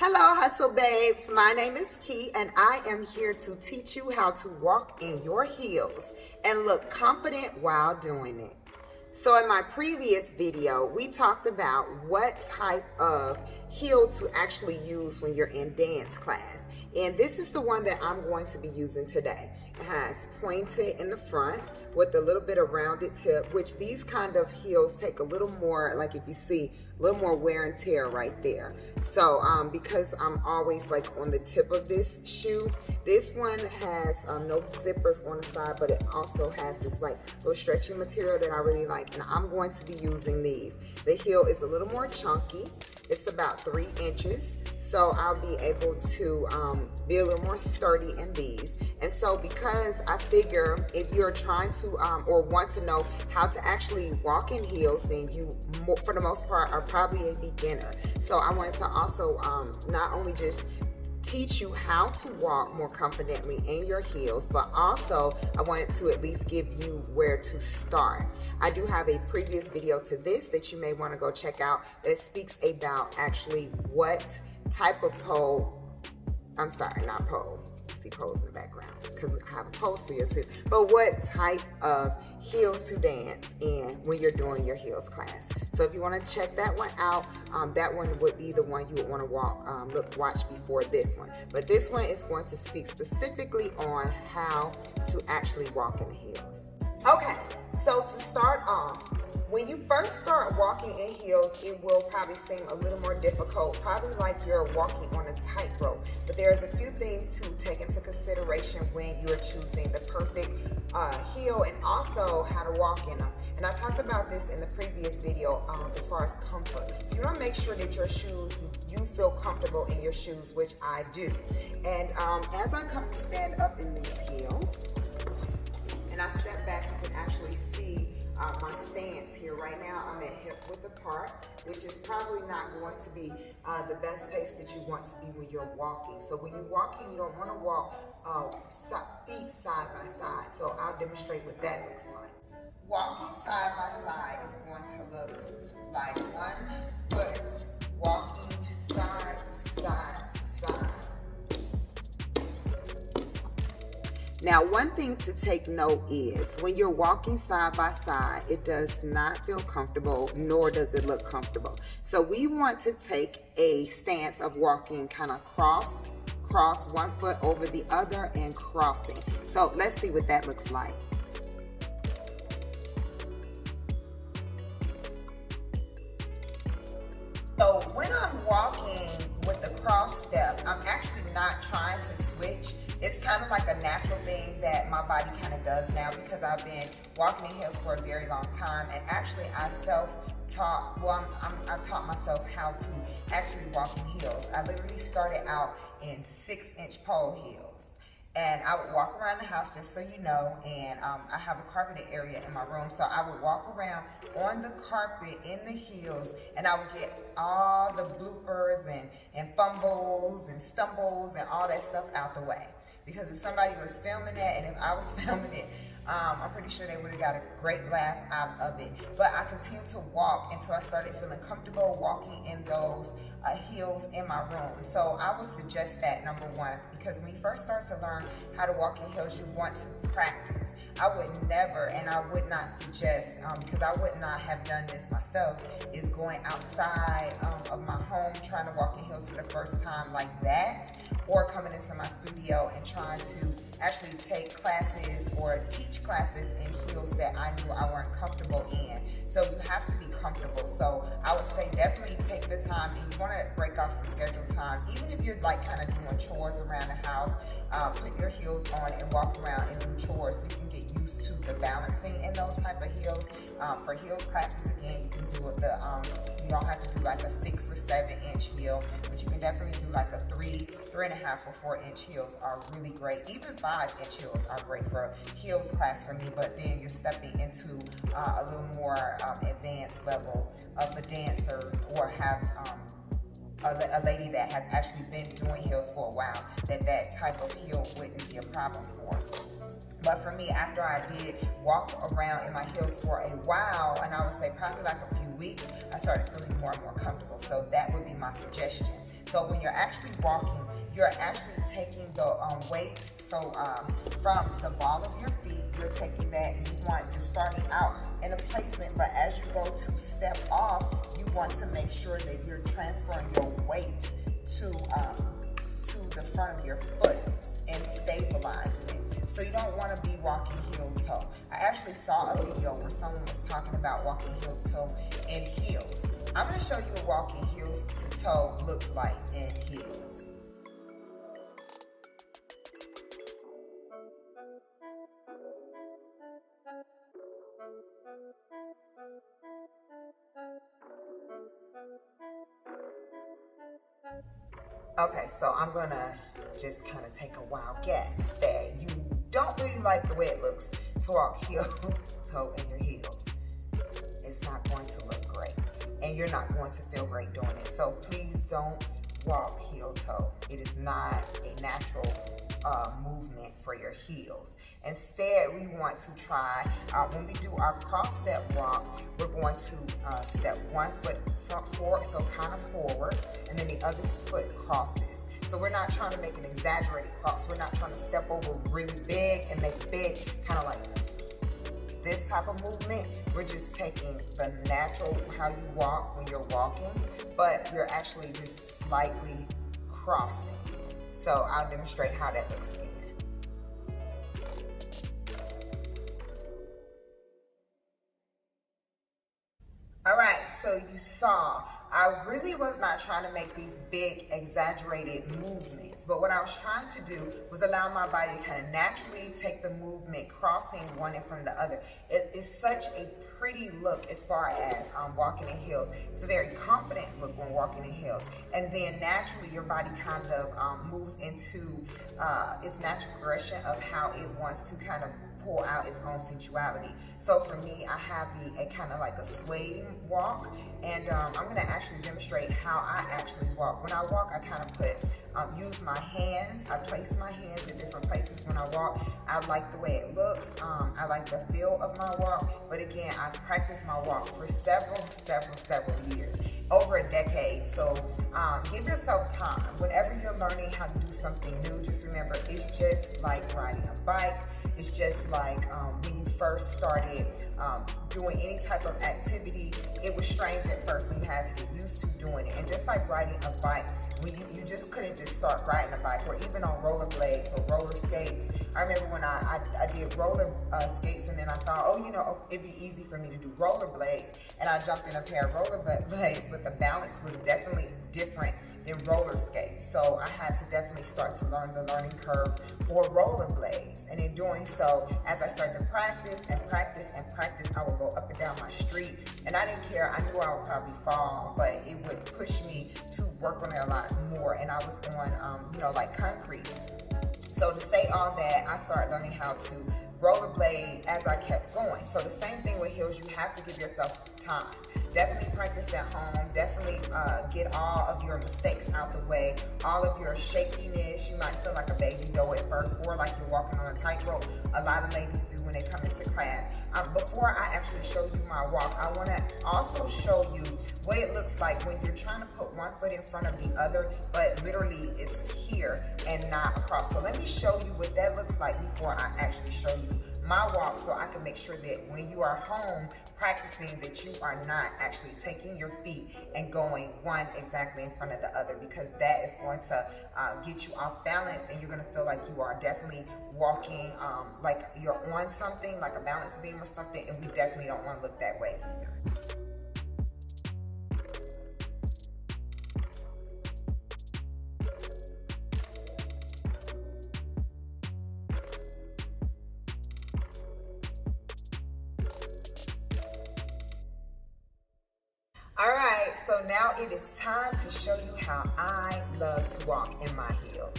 Hello, Hustle Babes. My name is Key, and I am here to teach you how to walk in your heels and look confident while doing it. So in my previous video, we talked about what type of heel to actually use when you're in dance class. And this is the one that I'm going to be using today. It has pointed in the front with a little bit of rounded tip, which these kind of heels take a little more, like if you see, a little more wear and tear right there. So because I'm always like on the tip of this shoe, this one has no zippers on the side, but it also has this like little stretchy material that I really like, and I'm going to be using these. The heel is a little more chunky. It's about 3 inches. So I'll be able to be a little more sturdy in these. And so because I figure if you're trying to or want to know how to actually walk in heels, then you, for the most part, are probably a beginner. So I wanted to also not only just teach you how to walk more confidently in your heels, but also I wanted to at least give you where to start. I do have a previous video to this that you may want to go check out that speaks about actually what type of pole, I'm sorry, not pole, see poles in the background because I have a pole here too, but what type of heels to dance in when you're doing your heels class. So if you want to check that one out, that one would be the one you would want to watch before this one. But this one is going to speak specifically on how to actually walk in the heels. Okay, so to start off, when you first start walking in heels, it will probably seem a little more difficult, probably like you're walking on a tightrope. But there's a few things to take into consideration when you're choosing the perfect heel and also how to walk in them. And I talked about this in the previous video as far as comfort. So you want to make sure that your shoes, you feel comfortable in your shoes, which I do. And as I come to stand up in these heels, and I step back, you can actually see my stance here. Right now I'm at hip width apart, which is probably not going to be the best pace that you want to be when you're walking. So when you're walking, you don't want to walk feet side by side. So I'll demonstrate what that looks like. Walking side by side is going to look like one foot walking side to side to side. Now, one thing to take note is when you're walking side by side, it does not feel comfortable, nor does it look comfortable. So we want to take a stance of walking kind of cross one foot over the other and crossing. So let's see what that looks like. So when I'm walking with the cross step, I'm actually not trying to switch. It's kind of like a natural thing that my body kind of does now because I've been walking in heels for a very long time, and actually I self-taught, I've taught myself how to actually walk in heels. I literally started out in 6-inch pole heels. And I would walk around the house, just so you know, and I have a carpeted area in my room, so I would walk around on the carpet in the heels, and I would get all the bloopers and fumbles and stumbles and all that stuff out the way. Because if somebody was filming that, and if I was filming it, I'm pretty sure they would have got a great laugh out of it. But I continued to walk until I started feeling comfortable walking in those heels in my room. So I would suggest that, number one, because when you first start to learn how to walk in heels, you want to practice. I would never, and I would not suggest, because I would not have done this myself, is going outside of my home trying to walk in heels for the first time like that, or coming into my studio and trying to actually take classes or teach classes in heels that I knew I weren't comfortable in. So you have to be comfortable. So I would say definitely take the time, and you want to break off some scheduled time. Even if you're like kind of doing chores around the house, put your heels on and walk around and do chores so you can get used to the balancing in those type of heels. For heels classes, again, you can do you don't have to do like a 6 or 7 inch heel, but you can definitely do like a 3.5 or 4 inch heels are really great. Even 5 inch heels are great for heels class for me, but then you're stepping into a little more advanced level of a dancer, or have a lady that has actually been doing heels for a while, that type of heel wouldn't be a problem for. But for me, after I did walk around in my heels for a while, and I would say probably like a few weeks, I started feeling more and more comfortable. So that would be my suggestion. So when you're actually walking, you're actually taking the weight. So from the ball of your feet, you're taking that and you're starting out in a placement, but as you go to step off, you want to make sure that you're transferring your weight to the front of your foot and stabilizing it. So you don't want to be walking heel toe. I actually saw a video where someone was talking about walking heel toe in heels. I'm going to show you what walking heels to toe looks like in heels. Okay, so I'm gonna just kind of take a wild guess that you don't really like the way it looks to walk heel toe in your heels. It's not going to look great, and you're not going to feel great doing it. So please don't walk heel toe. It is not a natural movement for your heels. Instead, we want to try, when we do our cross step walk, we're going to step one foot forward, so kind of forward, and then the other foot crosses. So we're not trying to make an exaggerated cross. We're not trying to step over really big and make it big, kind of like this type of movement. We're just taking the natural, how you walk when you're walking, but you're actually just slightly crossing. So I'll demonstrate how that looks again. All right, so you saw, I really was not trying to make these big exaggerated movements, but what I was trying to do was allow my body to kind of naturally take the movement, crossing one in front of the other. It is such a pretty look as far as walking in heels. It's a very confident look when walking in heels. And then naturally your body kind of moves into its natural progression of how it wants to kind of pull out its own sensuality. So for me, I have a kind of like a swaying walk, and I'm gonna actually demonstrate how I actually walk. When I walk, I kind of use my hands. I place my hands in different places when I walk. I like the way it looks. I like the feel of my walk. But again, I've practiced my walk for several years, over a decade. So give yourself time. Whenever you're learning how to do something new, just remember, it's just like riding a bike. It's just like when you first started doing any type of activity, it was strange at first and you had to get used to doing it. And just like riding a bike, when you just couldn't just start riding a bike, or even on rollerblades or roller skates. I remember when I did roller skates, and then I thought, oh, you know, it'd be easy for me to do rollerblades. And I jumped in a pair of rollerblades, but the balance was definitely different than roller skates. So I had to definitely start to learn the learning curve for rollerblades. And in doing so, as I started to practice, I would go up and down my street, and I didn't care. I knew I would probably fall, but it would push me to work on it a lot more. And I was on, you know, like concrete. So to say all that, I started learning how to rollerblade as I kept going. So the same thing with heels, you have to give yourself time. Definitely practice at home. Definitely get all of your mistakes out the way. All of your shakiness. You might feel like a baby dough at first, or like you're walking on a tightrope. A lot of ladies do when they come into class. Before I actually show you my walk, I want to also show you what it looks like when you're trying to put one foot in front of the other, but literally it's here and not across. So let me show you what that looks like before I actually show you my walk, so I can make sure that when you are home practicing, that you are not actually taking your feet and going one exactly in front of the other, because that is going to get you off balance, and you're going to feel like you are definitely walking like you're on something, like a balance beam or something, and we definitely don't want to look that way either. All right, so now it is time to show you how I love to walk in my heels.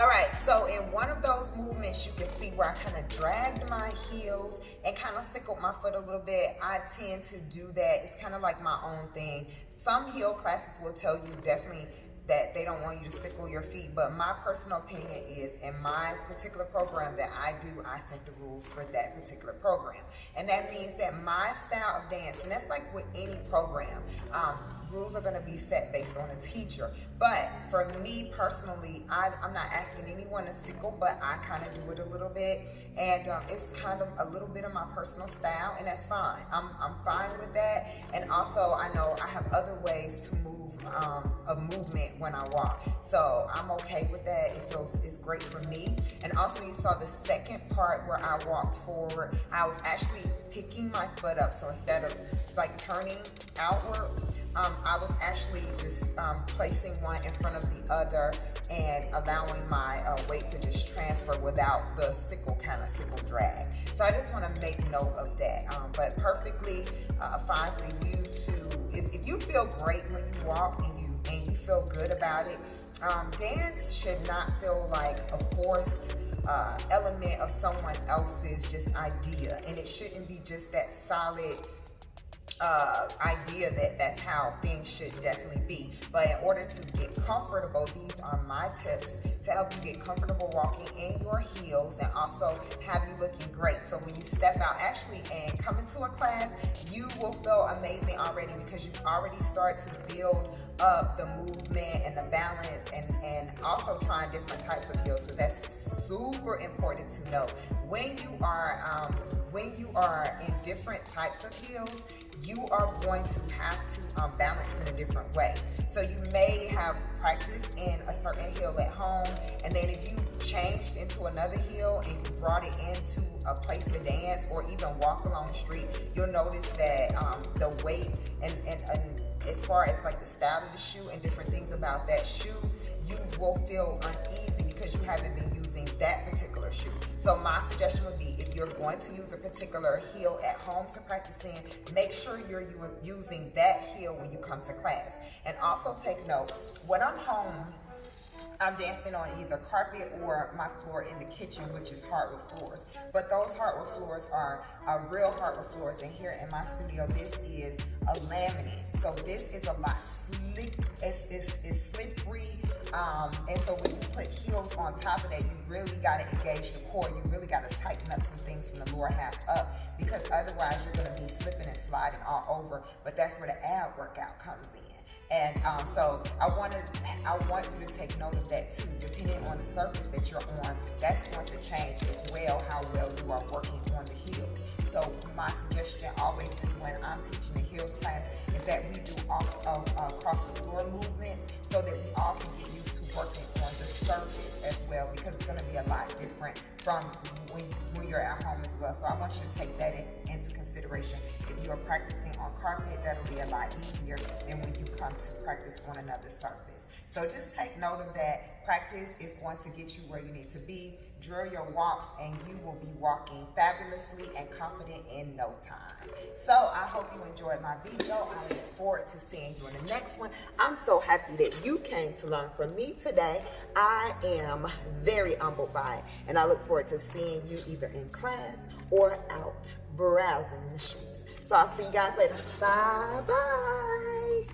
All right, so in one of those movements, movements, you can see where I kind of dragged my heels and kind of sickled my foot a little bit. I tend to do that. It's kind of like my own thing. Some heel classes will tell you definitely that they don't want you to sickle your feet, but my personal opinion is, in my particular program that I do, I set the rules for that particular program. And that means that my style of dance, and that's like with any program, rules are going to be set based on a teacher. But for me personally, I'm not asking anyone to sickle, but I kind of do it a little bit, and it's kind of a little bit of my personal style, and that's fine. I'm fine with that. And also, I know I have other ways to move a movement when I walk, so I'm okay with that. It's great for me. And also, you saw the second part where I walked forward. I was actually picking my foot up, so instead of like turning outward, I was actually just placing one in front of the other and allowing my weight to just transfer without the sickle drag. So I just want to make note of that. But perfectly fine for you to, if you feel great when you walk and you feel good about it. Dance should not feel like a forced element of someone else's just idea, and it shouldn't be just that solid idea that that's how things should definitely be. But in order to get comfortable, these are my tips to help you get comfortable walking in your heels and also have you looking great. So when you step out actually and come into a class, you will feel amazing already, because you've already started to build up the movement and the balance, and also trying different types of heels, because that's super important to know. When you are in different types of heels, you are going to have to balance in a different way. So you may have practiced in a certain heel at home, and then if you changed into another heel and you brought it into a place to dance or even walk along the street, you'll notice that the weight and as far as like the style of the shoe and different things about that shoe, you will feel uneasy because you haven't been using that particular shoe. So my suggestion would be, if you're going to use a particular heel at home to practice in, make sure you're using that heel when you come to class. And also take note, when I'm home, I'm dancing on either carpet or my floor in the kitchen, which is hardwood floors. But those hardwood floors are real hardwood floors. And here in my studio, this is a laminate. So this is a lot slick. It's slippery. And so when you put heels on top of that, you really got to engage the core. You really got to tighten up some things from the lower half up, because otherwise you're going to be slipping and sliding all over. But that's where the ab workout comes in. And so I want you to take note of that too. Depending on the surface that you're on, that's going to change as well how well you are working on the heels. So my suggestion always is, when I'm teaching the heels class, is that we do across the floor movements, so that we all can get used to working on the surface as well, because it's going to be a lot different from when you're at home as well. So I want you to take that into consideration. If you're practicing on carpet, that'll be a lot easier than when you come to practice on another surface. So just take note of that. Practice is going to get you where you need to be. Drill your walks, and you will be walking fabulously and confident in no time. So I hope you enjoyed my video. I look forward to seeing you in the next one. I'm so happy that you came to learn from me today. I am very humbled by it, and I look forward to seeing you either in class or out browsing the streets. So I'll see you guys later. Bye-bye.